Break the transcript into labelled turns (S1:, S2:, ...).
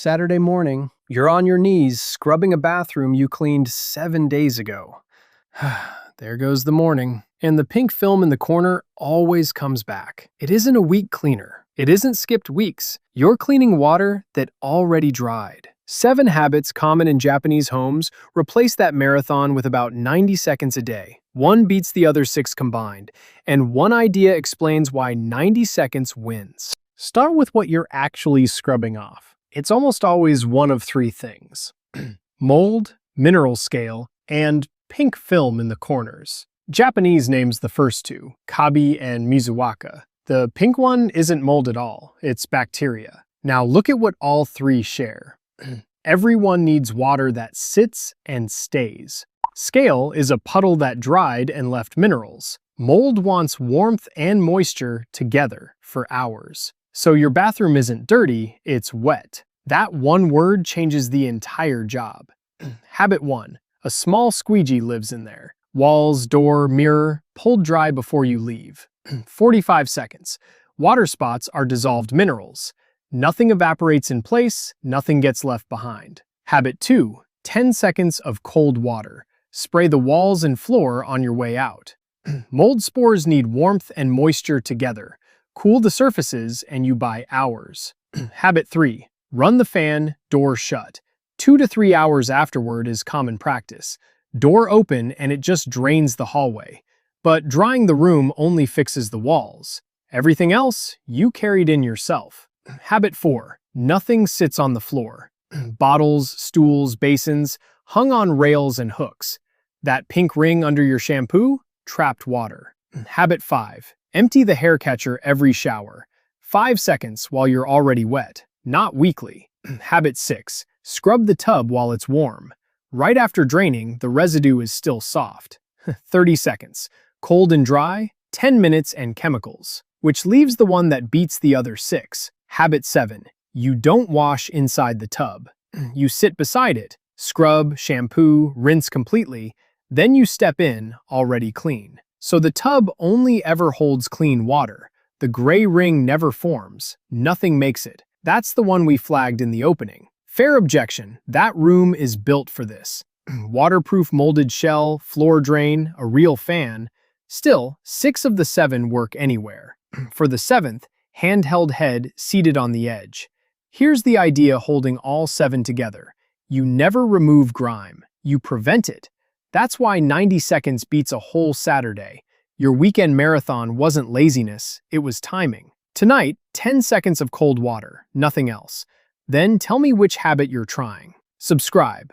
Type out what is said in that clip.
S1: Saturday morning, you're on your knees scrubbing a bathroom you cleaned 7 days ago. There goes the morning. And the pink film in the corner always comes back. It isn't a weak cleaner. It isn't skipped weeks. You're cleaning water that already dried. 7 habits common in Japanese homes replace that marathon with about 90 seconds a day. One beats the other 6 combined, and one idea explains why 90 seconds wins.
S2: Start with what you're actually scrubbing off. It's almost always one of 3 things: mold, mineral scale, and pink film in the corners. Japanese names the first 2, kabi and mizuaka. The pink one isn't mold at all, it's bacteria. Now look at what all 3 share. Everyone needs water that sits and stays. Scale is a puddle that dried and left minerals. Mold wants warmth and moisture together for hours. So your bathroom isn't dirty, it's wet. That one word changes the entire job. Habit 1. A small squeegee lives in there. Walls, door, mirror, pulled dry before you leave. 45 seconds. Water spots are dissolved minerals. Nothing evaporates in place, nothing gets left behind. Habit 2. 10 seconds of cold water. Spray the walls and floor on your way out. Mold spores need warmth and moisture together. Cool the surfaces and you buy hours. Habit 3. Run the fan, door shut. 2 to 3 hours afterward is common practice. Door open and it just drains the hallway. But drying the room only fixes the walls. Everything else, you carried in yourself. Habit 4. Nothing sits on the floor. Bottles, stools, basins, hung on rails and hooks. That pink ring under your shampoo? Trapped water. Habit 5. Empty the hair catcher every shower. 5 seconds while you're already wet, not weekly. Habit 6. Scrub the tub while it's warm. Right after draining, the residue is still soft. 30 seconds. Cold and dry, 10 minutes and chemicals, which leaves the one that beats the other 6. Habit 7. You don't wash inside the tub. You sit beside it, scrub, shampoo, rinse completely, then you step in, already clean. So the tub only ever holds clean water. The gray ring never forms. Nothing makes it. That's the one we flagged in the opening. Fair objection. That room is built for this. Waterproof molded shell, floor drain, a real fan. Still, 6 of the 7 work anywhere. For the 7th, handheld head seated on the edge. Here's the idea holding all 7 together. You never remove grime. You prevent it. That's why 90 seconds beats a whole Saturday. Your weekend marathon wasn't laziness, it was timing. Tonight, 10 seconds of cold water, nothing else. Then tell me which habit you're trying. Subscribe.